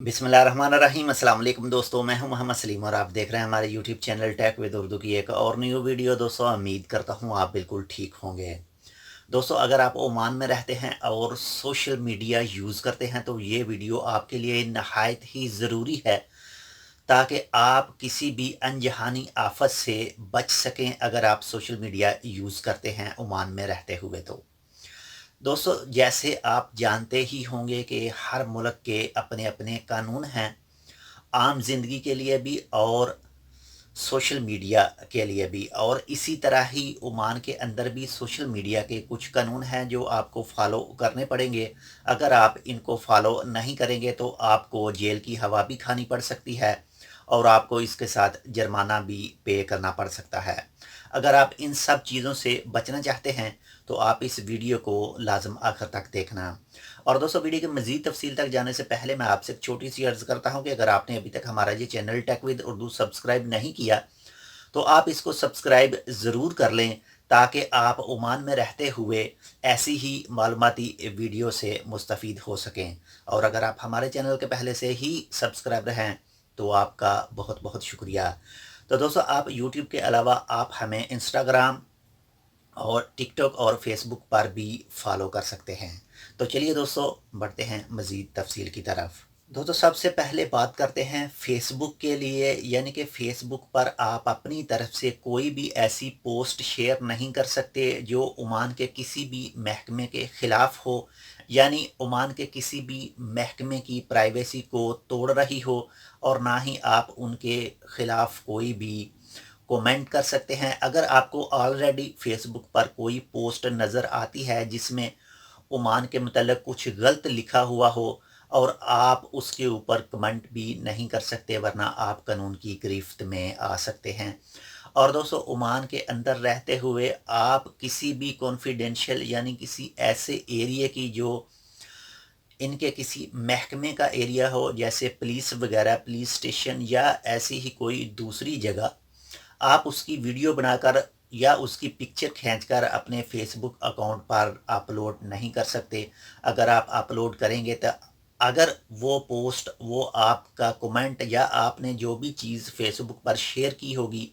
बिस्मिल्लाहिर्रहमानिर्रहीम। अस्सलाम वालेकुम दोस्तों, मैं हूं मोहम्मद सलीम और आप देख रहे हैं हमारे YouTube channel tech with Urdu की एक और न्यू वीडियो। दोस्तों, उम्मीद करता हूं आप बिल्कुल ठीक होंगे। दोस्तों, अगर आप ओमान में रहते हैं और सोशल मीडिया यूज़ करते हैं तो ये वीडियो आपके लिए नहायत ही ज़रूरी है, ताकि आप किसी भी अनजहानी आफत से बच सकें अगर आप सोशल मीडिया यूज़ करते हैं ओमान में रहते हुए। तो दोस्तों, जैसे आप जानते ही होंगे कि हर मुल्क के अपने अपने कानून हैं, आम ज़िंदगी के लिए भी और सोशल मीडिया के लिए भी। और इसी तरह ही ओमान के अंदर भी सोशल मीडिया के कुछ कानून हैं जो आपको फॉलो करने पड़ेंगे। अगर आप इनको फॉलो नहीं करेंगे तो आपको जेल की हवा भी खानी पड़ सकती है और आपको इसके साथ जुर्माना भी पे करना पड़ सकता है। अगर आप इन सब चीज़ों से बचना चाहते हैं तो आप इस वीडियो को लाजम आखिर तक देखना। और दोस्तों, वीडियो की मज़ीद तफसील तक जाने से पहले मैं आपसे एक छोटी सी अर्ज़ करता हूँ कि अगर आपने अभी तक हमारा ये channel tech with Urdu subscribe नहीं किया तो आप इसको सब्सक्राइब ज़रूर कर लें, ताकि आप ओमान में रहते हुए ऐसी ही मालूमाती वीडियो से मुस्तफ़ीद हो सकें। और अगर आप हमारे चैनल के पहले से ही सब्सक्राइबर हैं तो आपका बहुत बहुत शुक्रिया। तो दोस्तों, आप यूट्यूब के अलावा आप हमें इंस्टाग्राम और टिकटॉक और फेसबुक पर भी फॉलो कर सकते हैं। तो चलिए दोस्तों, बढ़ते हैं मज़ीद तफसील की तरफ। दोस्तों, सबसे पहले बात करते हैं फेसबुक के लिए, यानी कि फेसबुक पर आप अपनी तरफ से कोई भी ऐसी पोस्ट शेयर नहीं कर सकते जो ओमान के किसी भी महकमे के ख़िलाफ़ हो, यानी ओमान के किसी भी महकमे की प्राइवेसी को तोड़ रही हो। और ना ही आप उनके ख़िलाफ़ कोई भी कमेंट कर सकते हैं। अगर आपको ऑलरेडी फेसबुक पर कोई पोस्ट नज़र आती है जिसमें ओमान के मतलब कुछ गलत लिखा हुआ हो और आप उसके ऊपर कमेंट भी नहीं कर सकते, वरना आप कानून की गिरफ्त में आ सकते हैं। और दोस्तों, ओमान के अंदर रहते हुए आप किसी भी कॉन्फिडेंशियल यानी किसी ऐसे एरिया की जो इनके किसी महकमे का एरिया हो, जैसे पुलिस वगैरह, पुलिस स्टेशन या ऐसी ही कोई दूसरी जगह, आप उसकी वीडियो बनाकर या उसकी पिक्चर खींचकर अपने फेसबुक अकाउंट पर अपलोड नहीं कर सकते। अगर आप अपलोड करेंगे तो अगर वो पोस्ट, वो आपका कमेंट या आपने जो भी चीज़ फेसबुक पर शेयर की होगी,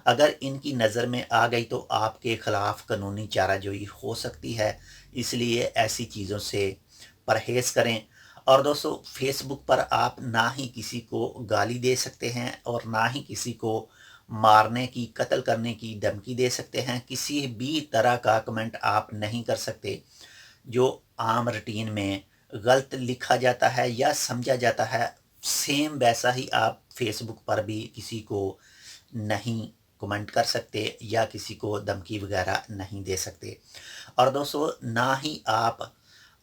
अगर इनकी नज़र में आ गई तो आपके ख़िलाफ़ कानूनी चाराजोई हो सकती है। इसलिए ऐसी चीज़ों से परहेज़ करें। और दोस्तों, फेसबुक पर आप ना ही किसी को गाली दे सकते हैं और ना ही किसी को मारने की, कत्ल करने की धमकी दे सकते हैं। किसी भी तरह का कमेंट आप नहीं कर सकते जो आम रूटीन में गलत लिखा जाता है या समझा जाता है। सेम वैसा ही आप फेसबुक पर भी किसी को नहीं कमेंट कर सकते या किसी को धमकी वगैरह नहीं दे सकते। और दोस्तों, ना ही आप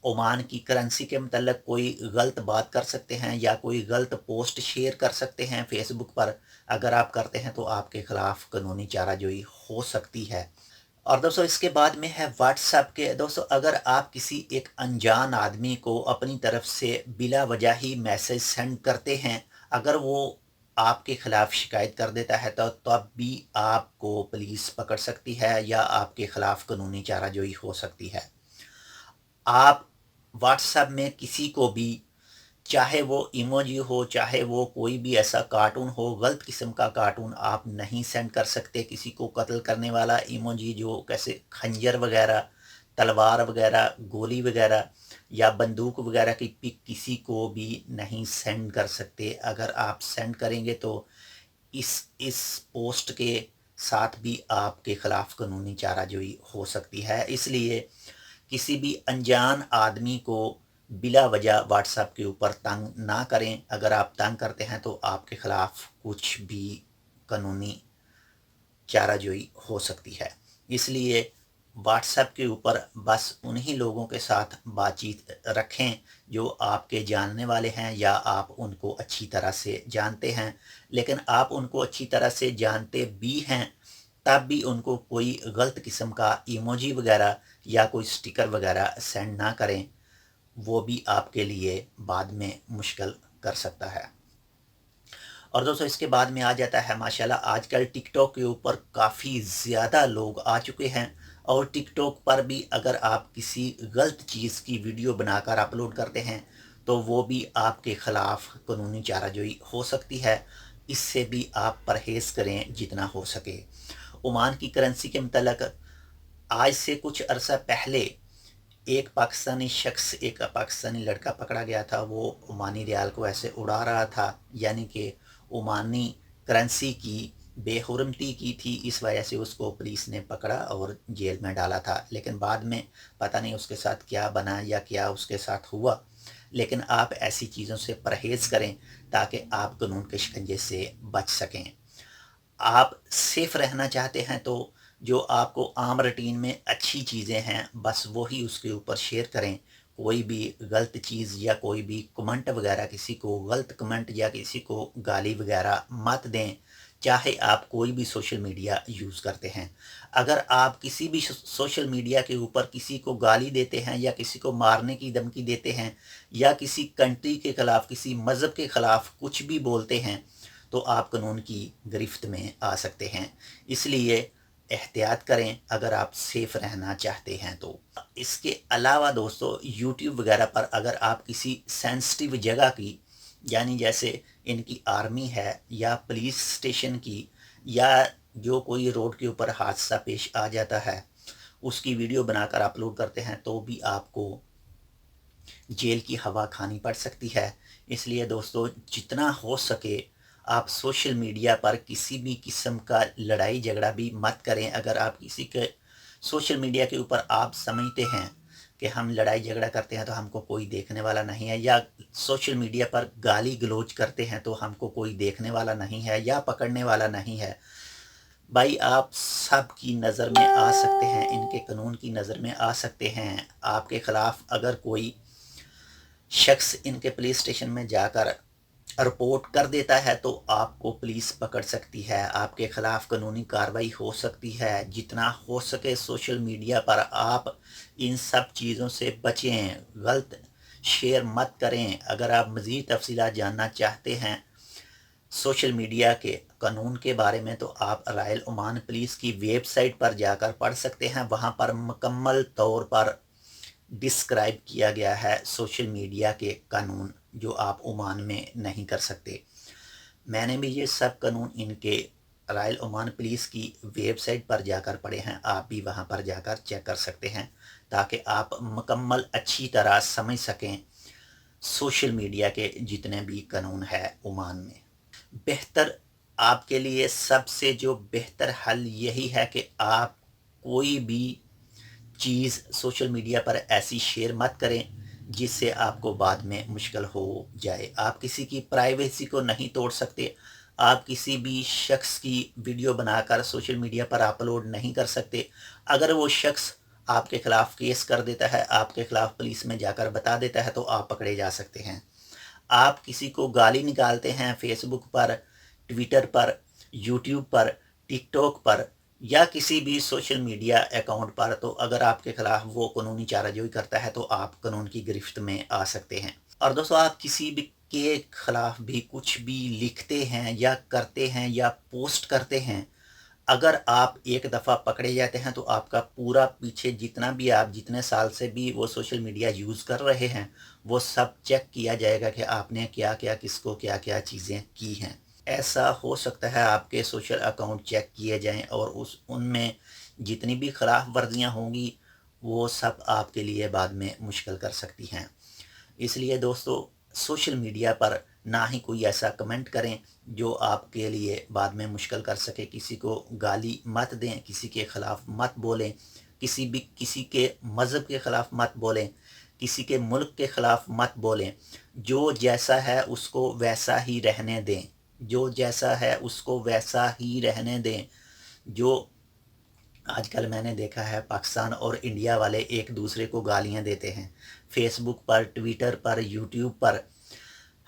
ओमान की करेंसी के मतलब कोई गलत बात कर सकते हैं या कोई गलत पोस्ट शेयर कर सकते हैं फेसबुक पर। अगर आप करते हैं तो आपके ख़िलाफ़ कानूनी चाराजोई हो सकती है। और दोस्तों, इसके बाद में है व्हाट्सएप के। दोस्तों, अगर आप किसी एक अनजान आदमी को अपनी तरफ से बिला वजह ही मैसेज सेंड करते हैं, अगर वो आपके ख़िलाफ़ शिकायत कर देता है तो तब भी आपको पुलिस पकड़ सकती है या आपके ख़िलाफ़ कानूनी चाराजोई हो सकती है। आप व्हाट्सएप में किसी को भी, चाहे वो इमोजी हो, चाहे वो कोई भी ऐसा कार्टून हो, गलत किस्म का कार्टून आप नहीं सेंड कर सकते। किसी को कत्ल करने वाला इमोजी जो कैसे खंजर वगैरह, तलवार वगैरह, गोली वगैरह या बंदूक वगैरह की पिक किसी को भी नहीं सेंड कर सकते। अगर आप सेंड करेंगे तो इस पोस्ट के साथ भी आपके ख़िलाफ़ कानूनी चाराजोई हो सकती है। इसलिए किसी भी अनजान आदमी को बिला वजह व्हाट्सएप के ऊपर तंग ना करें। अगर आप तंग करते हैं तो आपके ख़िलाफ़ कुछ भी कानूनी चाराजोई हो सकती है। इसलिए व्हाट्सएप के ऊपर बस उन्हीं लोगों के साथ बातचीत रखें जो आपके जानने वाले हैं या आप उनको अच्छी तरह से जानते हैं। लेकिन आप उनको अच्छी तरह से जानते भी हैं तब भी उनको कोई गलत किस्म का इमोजी वगैरह या कोई स्टिकर वगैरह सेंड ना करें, वो भी आपके लिए बाद में मुश्किल कर सकता है। और दोस्तों, इसके बाद में आ जाता है माशाल्लाह, आजकल टिकटॉक के ऊपर काफ़ी ज़्यादा लोग आ चुके हैं। और टिकटॉक पर भी अगर आप किसी गलत चीज़ की वीडियो बनाकर अपलोड करते हैं तो वो भी आपके ख़िलाफ़ कानूनी चाराजोई हो सकती है। इससे भी आप परहेज़ करें जितना हो सके। ओमान की करेंसी के मुतल्लिक़ आज से कुछ अरसा पहले एक पाकिस्तानी शख्स, एक पाकिस्तानी लड़का पकड़ा गया था। वो ओमानी रियाल को ऐसे उड़ा रहा था, यानी कि ओमानी करेंसी की बेहुरमती की थी। इस वजह से उसको पुलिस ने पकड़ा और जेल में डाला था। लेकिन बाद में पता नहीं उसके साथ क्या बना या क्या उसके साथ हुआ। लेकिन आप ऐसी चीज़ों से परहेज़ करें ताकि आप कानून के शिकंजे से बच सकें। आप सेफ रहना चाहते हैं तो जो आपको आम रूटीन में अच्छी चीज़ें हैं बस वही उसके ऊपर शेयर करें। कोई भी गलत चीज़ या कोई भी कमेंट वगैरह, किसी को गलत कमेंट या किसी को गाली वगैरह मत दें, चाहे आप कोई भी सोशल मीडिया यूज़ करते हैं। अगर आप किसी भी सोशल मीडिया के ऊपर किसी को गाली देते हैं या किसी को मारने की धमकी देते हैं या किसी कंट्री के ख़िलाफ़, किसी मज़हब के ख़िलाफ़ कुछ भी बोलते हैं तो आप कानून की गिरफ्त में आ सकते हैं। इसलिए एहतियात करें अगर आप सेफ़ रहना चाहते हैं तो। इसके अलावा दोस्तों, यूट्यूब वगैरह पर अगर आप किसी सेंसिटिव जगह की, यानी जैसे इनकी आर्मी है या पुलिस स्टेशन की, या जो कोई रोड के ऊपर हादसा पेश आ जाता है उसकी वीडियो बनाकर अपलोड करते हैं तो भी आपको जेल की हवा खानी पड़ सकती है। इसलिए दोस्तों, जितना हो सके आप सोशल मीडिया पर किसी भी किस्म का लड़ाई झगड़ा भी मत करें। अगर आप किसी के सोशल मीडिया के ऊपर आप समझते हैं कि हम लड़ाई झगड़ा करते हैं तो हमको कोई देखने वाला नहीं है, या सोशल मीडिया पर गाली गलौज करते हैं तो हमको कोई देखने वाला नहीं है या पकड़ने वाला नहीं है, भाई आप सब की नज़र में आ सकते हैं, इनके कानून की नज़र में आ सकते हैं। आपके ख़िलाफ़ अगर कोई शख्स इनके पुलिस स्टेशन में जाकर रिपोर्ट कर देता है तो आपको पुलिस पकड़ सकती है, आपके ख़िलाफ़ कानूनी कार्रवाई हो सकती है। जितना हो सके सोशल मीडिया पर आप इन सब चीज़ों से बचें, गलत शेयर मत करें। अगर आप मज़ीद तफ़सीलात जानना चाहते हैं सोशल मीडिया के कानून के बारे में तो आप रॉयल ओमान पुलिस की वेबसाइट पर जाकर पढ़ सकते हैं। वहाँ पर मुकम्मल तौर पर डिस्क्राइब किया गया है सोशल मीडिया के कानून, जो आप ओमान में नहीं कर सकते। मैंने भी ये सब कानून इनके रॉयल ओमान पुलिस की वेबसाइट पर जाकर पढ़े हैं। आप भी वहाँ पर जाकर चेक कर सकते हैं ताकि आप मुकम्मल अच्छी तरह समझ सकें सोशल मीडिया के जितने भी कानून है ओमान में। बेहतर आपके लिए सबसे जो बेहतर हल यही है कि आप कोई भी चीज़ सोशल मीडिया पर ऐसी शेयर मत करें जिससे आपको बाद में मुश्किल हो जाए। आप किसी की प्राइवेसी को नहीं तोड़ सकते। आप किसी भी शख्स की वीडियो बनाकर सोशल मीडिया पर अपलोड नहीं कर सकते। अगर वो शख्स आपके ख़िलाफ़ केस कर देता है, आपके ख़िलाफ़ पुलिस में जाकर बता देता है तो आप पकड़े जा सकते हैं। आप किसी को गाली निकालते हैं फेसबुक पर, ट्विटर पर, यूट्यूब पर, टिकटॉक पर या किसी भी सोशल मीडिया अकाउंट पर, तो अगर आपके खिलाफ वो कानूनी चाराजोई करता है तो आप कानून की गिरफ्त में आ सकते हैं। और दोस्तों, आप किसी भी के खिलाफ भी कुछ भी लिखते हैं या करते हैं या पोस्ट करते हैं, अगर आप एक दफ़ा पकड़े जाते हैं तो आपका पूरा पीछे जितना भी आप जितने साल से भी वो सोशल मीडिया यूज़ कर रहे हैं वो सब चेक किया जाएगा कि आपने क्या क्या किसको क्या क्या चीज़ें की हैं। ऐसा हो सकता है आपके सोशल अकाउंट चेक किए जाएं और उनमें जितनी भी खिलाफ वर्जियाँ होंगी वो सब आपके लिए बाद में मुश्किल कर सकती हैं। इसलिए दोस्तों, सोशल मीडिया पर ना ही कोई ऐसा कमेंट करें जो आपके लिए बाद में मुश्किल कर सके। किसी को गाली मत दें, किसी के ख़िलाफ़ मत बोलें, किसी के मज़हब के ख़िलाफ़ मत बोलें, किसी के मुल्क के ख़िलाफ़ मत बोलें। जो जैसा है उसको वैसा ही रहने दें, जो जैसा है उसको वैसा ही रहने दें। जो आजकल मैंने देखा है पाकिस्तान और इंडिया वाले एक दूसरे को गालियां देते हैं फेसबुक पर, ट्विटर पर, यूट्यूब पर,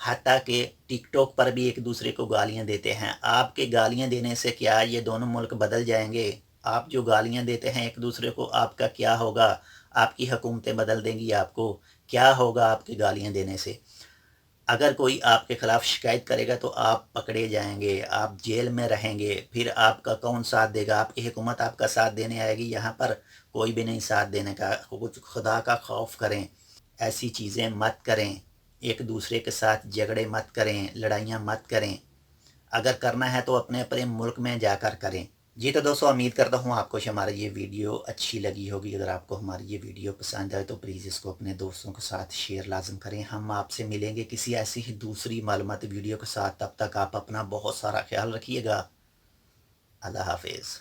हत्ता कि टिकटॉक पर भी एक दूसरे को गालियां देते हैं। आपके गालियां देने से क्या ये दोनों मुल्क बदल जाएंगे? आप जो गालियां देते हैं एक दूसरे को, आपका क्या होगा? आपकी हुकूमतें बदल देंगी आपको? क्या होगा आपकी गालियां देने से? अगर कोई आपके ख़िलाफ़ शिकायत करेगा तो आप पकड़े जाएंगे, आप जेल में रहेंगे। फिर आपका कौन साथ देगा? आपकी हुकूमत आपका साथ देने आएगी? यहाँ पर कोई भी नहीं साथ देने का। कुछ खुदा का खौफ करें, ऐसी चीज़ें मत करें। ایک دوسرے کے ساتھ جھگڑے مت کریں، لڑائیاں مت کریں، اگر کرنا ہے تو اپنے اپنے ملک میں جا کر کریں۔ جی تو دوستو امید کرتا ہوں آپ کو ہماری یہ ویڈیو اچھی لگی ہوگی۔ اگر آپ کو ہماری یہ ویڈیو پسند آئے تو پلیز اس کو اپنے دوستوں کے ساتھ شیئر لازم کریں۔ ہم آپ سے ملیں گے کسی ایسی ہی دوسری معلوماتی ویڈیو کے ساتھ، تب تک آپ اپنا بہت سارا خیال رکھیے گا۔ اللہ حافظ۔